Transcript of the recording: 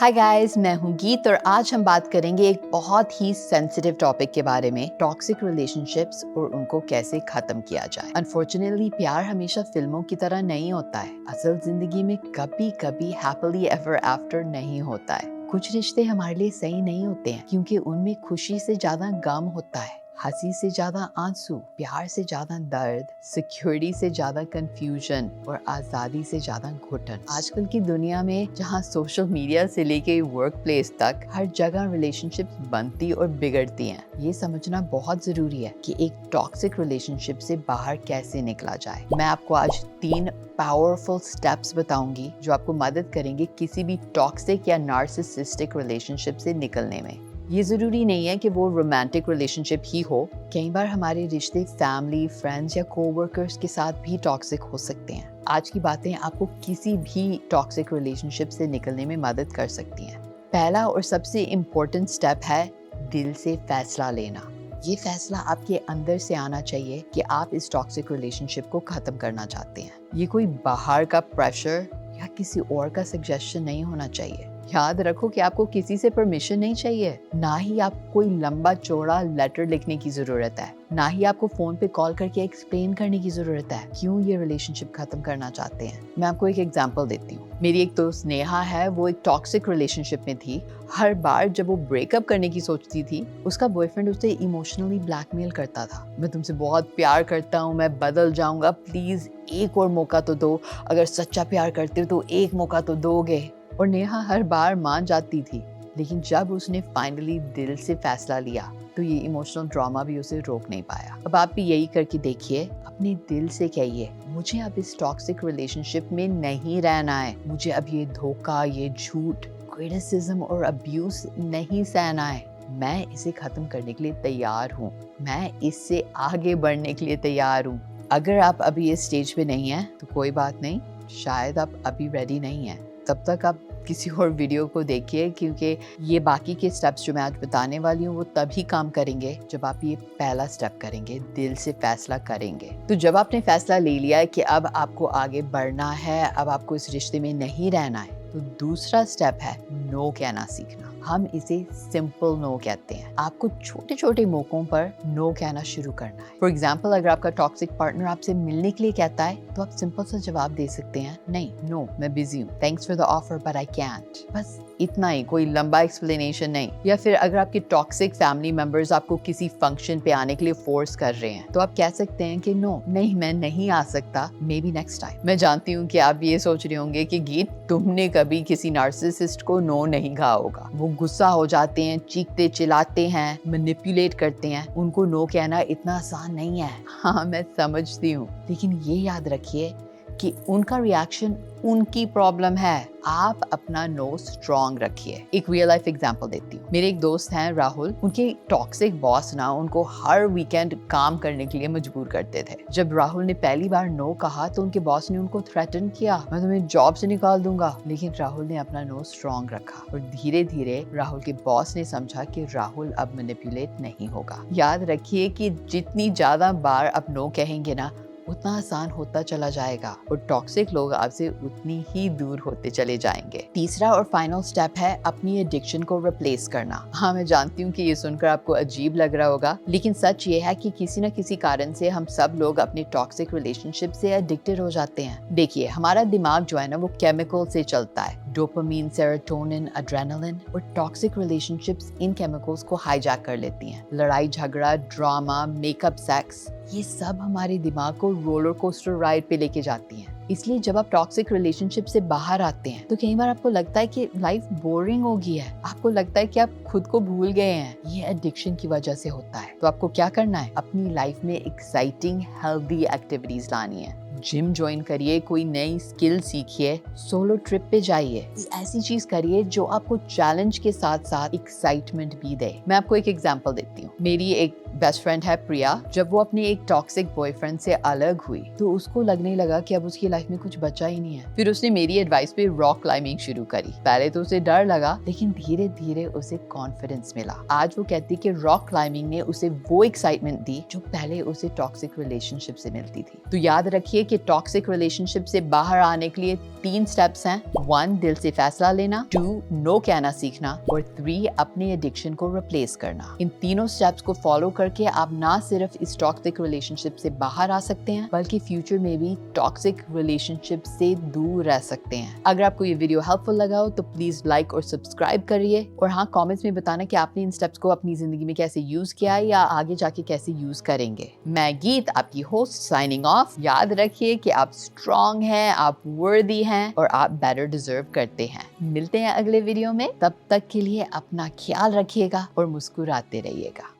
Hi guys, मैं हूँ गीत और आज हम बात करेंगे एक बहुत ही सेंसिटिव टॉपिक के बारे में, टॉक्सिक रिलेशनशिप्स और उनको कैसे खत्म किया जाए। अनफॉर्चुनेटली प्यार हमेशा फिल्मों की तरह नहीं होता है। असल जिंदगी में कभी कभी हैप्पीली एवर आफ्टर नहीं होता है। कुछ रिश्ते हमारे लिए सही नहीं होते हैं क्योंकि उनमें खुशी से ज्यादा गम होता है, हंसी से ज्यादा आंसू, प्यार से ज्यादा दर्द, सिक्योरिटी से ज्यादा कंफ्यूजन और आजादी से ज्यादा घुटन। आजकल की दुनिया में जहाँ सोशल मीडिया से लेके वर्क प्लेस तक हर जगह रिलेशनशिप्स बनती और बिगड़ती हैं। ये समझना बहुत जरूरी है कि एक टॉक्सिक रिलेशनशिप से बाहर कैसे निकला जाए। मैं आपको आज 3 पावरफुल स्टेप्स बताऊंगी जो आपको मदद करेंगे किसी भी टॉक्सिक या नार्सिसिस्टिक रिलेशनशिप से निकलने में। ये जरूरी नहीं है कि वो रोमांटिक रिलेशनशिप ही हो। कई बार हमारे रिश्ते फैमिली, फ्रेंड्स या कोवर्कर्स के साथ भी टॉक्सिक हो सकते हैं। आज की बातें आपको किसी भी टॉक्सिक रिलेशनशिप से निकलने में मदद कर सकती हैं। पहला और सबसे इम्पोर्टेंट स्टेप है दिल से फैसला लेना। ये फैसला आपके अंदर से आना चाहिए कि आप इस टॉक्सिक रिलेशनशिप को खत्म करना चाहते हैं। ये कोई बाहर का प्रेशर या किसी और का सजेशन नहीं होना चाहिए। याद रखो कि आपको किसी से परमिशन नहीं चाहिए, ना ही आपको कोई लंबा चौड़ा लेटर लिखने की जरूरत है, ना ही आपको फोन पे कॉल करके एक्सप्लेन करने की जरूरत है क्यों ये रिलेशनशिप खत्म करना चाहते हैं। मैं आपको एक एग्जांपल देती हूँ। मेरी एक दोस्त नेहा है, वो एक टॉक्सिक रिलेशनशिप में थी। हर बार जब वो ब्रेकअप करने की सोचती थी, उसका बॉयफ्रेंड उसे इमोशनली ब्लैकमेल करता था। मैं तुमसे बहुत प्यार करता हूँ, मैं बदल जाऊंगा, प्लीज एक और मौका तो दो, अगर सच्चा प्यार करते हो तो एक मौका तो दोगे। और नेहा हर बार मान जाती थी, लेकिन जब उसने फाइनली दिल से फैसला लिया तो ये इमोशनल ड्रामा भी उसे रोक नहीं पाया। अब आप भी यही करके देखिए, अपने दिल से कहिए, मुझे अब इस टॉक्सिक रिलेशनशिप में नहीं रहना है। मुझे अब ये धोखा, ये झूठ, क्रिटिसिज्म और अब्यूज नहीं सहना है। मैं इसे खत्म करने के लिए तैयार हूँ। मैं इससे आगे बढ़ने के लिए तैयार हूँ। अगर आप अभी इस स्टेज पे नहीं हैं तो कोई बात नहीं, शायद आप अभी रेडी नहीं हैं। तब तक आप किसी और वीडियो को देखिए, क्योंकि ये बाकी के स्टेप्स जो मैं आज बताने वाली हूँ वो तभी काम करेंगे जब आप ये पहला स्टेप करेंगे, दिल से फैसला करेंगे। तो जब आपने फैसला ले लिया है कि अब आपको आगे बढ़ना है, अब आपको इस रिश्ते में नहीं रहना है, तो दूसरा स्टेप है नो कहना सीखना। हम इसे सिंपल नो कहते हैं। आपको छोटे छोटे मौकों पर नो कहना शुरू करना है। फॉर एग्जाम्पल, अगर आपका टॉक्सिक पार्टनर आपसे मिलने के लिए कहता है तो आप सिंपल सा जवाब दे सकते हैं, नहीं, नो, मैं बिजी हूँ, thanks for the offer but I can't. बस इतना ही, कोई लंबा एक्सप्लेनेशन नहीं। या फिर अगर आपके टॉक्सिक फैमिली मेंबर्स आपको किसी फंक्शन पे आने के लिए फोर्स कर रहे हैं तो आप कह सकते हैं कि नो, नहीं, मैं नहीं आ सकता, मे बी नेक्स्ट टाइम। मैं जानती हूँ कि आप ये सोच रहे होंगे कि गीत, तुमने कभी किसी नार्सिसिस्ट को नो नहीं कहा होगा। वो गुस्सा हो जाते हैं, चीखते चिल्लाते हैं, मैनिपुलेट करते हैं, उनको नो कहना इतना आसान नहीं है। हाँ, मैं समझती हूँ, लेकिन ये याद रखिए कि उनका रिएक्शन उनकी प्रॉब्लम है। आप अपना नो स्ट्रॉन्ग रखिए। एक रियल लाइफ एग्जांपल देती हूँ। मेरे एक दोस्त हैं राहुल, उनके टॉक्सिक बॉस ना उनको हर वीकेंड काम करने के लिए मजबूर करते थे। जब राहुल ने पहली बार नो कहा तो उनके बॉस ने उनको थ्रेटन किया, मैं तुम्हें जॉब से निकाल दूंगा। लेकिन राहुल ने अपना नो स्ट्रॉन्ग रखा और धीरे धीरे राहुल के बॉस ने समझा कि राहुल अब मैनिपुलेट नहीं होगा। याद रखिए कि जितनी ज्यादा बार आप नो कहेंगे ना, उतना आसान होता चला जाएगा और टॉक्सिक लोग आपसे उतनी ही दूर होते चले जाएंगे। तीसरा और फाइनल स्टेप है अपनी एडिक्शन को रिप्लेस करना। हाँ, मैं जानती हूँ कि ये सुनकर आपको अजीब लग रहा होगा, लेकिन सच ये है कि किसी न किसी कारण से हम सब लोग अपने टॉक्सिक रिलेशनशिप से एडिक्टेड हो जाते हैं। देखिए, हमारा दिमाग जो है ना, वो केमिकल से चलता है, डोपामीन, सेरोटोनिन, एड्रेनालिन, और टॉक्सिक रिलेशनशिप्स इन केमिकल्स को हाईजैक कर लेती हैं। लड़ाई झगड़ा, ड्रामा, मेकअप, सेक्स, ये सब हमारे दिमाग को रोलर कोस्टर राइड पे लेके जाती हैं। इसलिए जब आप टॉक्सिक रिलेशनशिप से बाहर आते हैं तो कई बार आपको लगता है कि लाइफ बोरिंग हो गई है, आपको लगता है कि आप खुद को भूल गए हैं। ये एडिक्शन की वजह से होता है। तो आपको क्या करना है? अपनी लाइफ में एक्साइटिंग हेल्दी एक्टिविटीज लानी है। जिम ज्वाइन करिए, कोई नई स्किल सीखिए, सोलो ट्रिप पे जाइए। ऐसी चीज करिए जो आपको चैलेंज के साथ साथ एक्साइटमेंट भी दे। मैं आपको एक एग्जांपल देती हूँ। मेरी एक बेस्ट फ्रेंड है प्रिया। जब वो अपने एक टॉक्सिक बॉयफ्रेंड से अलग हुई तो उसको लगने लगा कि अब उसकी लाइफ में कुछ बचा ही नहीं है। फिर उसने मेरी एडवाइस पे रॉक क्लाइंबिंग शुरू करी। पहले तो उसे डर लगा, लेकिन धीरे धीरे उसे कॉन्फिडेंस मिला। आज वो कहती कि रॉक क्लाइंबिंग ने उसे वो एक्साइटमेंट दी जो पहले उसे टॉक्सिक रिलेशनशिप से मिलती थी। तो याद रखिए रखिए कि टॉक्सिक रिलेशनशिप से बाहर आने के लिए 3 स्टेप्स हैं। 1, दिल से फैसला लेना। 2, नो कहना सीखना। और 3, अपने एडिक्शन को रिप्लेस करना। इन तीनों स्टेप्स को फॉलो करके आप ना सिर्फ इस टॉक्सिक रिलेशनशिप से बाहर आ सकते हैं, बल्कि फ्यूचर में भी टॉक्सिक रिलेशनशिप से दूर रह सकते हैं। अगर आपको ये वीडियो हेल्पफुल लगा हो तो प्लीज लाइक और सब्सक्राइब करिए, और हाँ, कमेंट्स में बताना कि आपने इन स्टेप्स को अपनी जिंदगी में कैसे यूज किया है या आगे जाके कैसे यूज करेंगे। मैं गीत, आपकी होस्ट, साइनिंग ऑफ। याद रखिए कि आप स्ट्रांग हैं, आप वर्दी हैं और आप बेटर डिजर्व करते हैं। मिलते हैं अगले वीडियो में, तब तक के लिए अपना ख्याल रखिएगा और मुस्कुराते रहिएगा।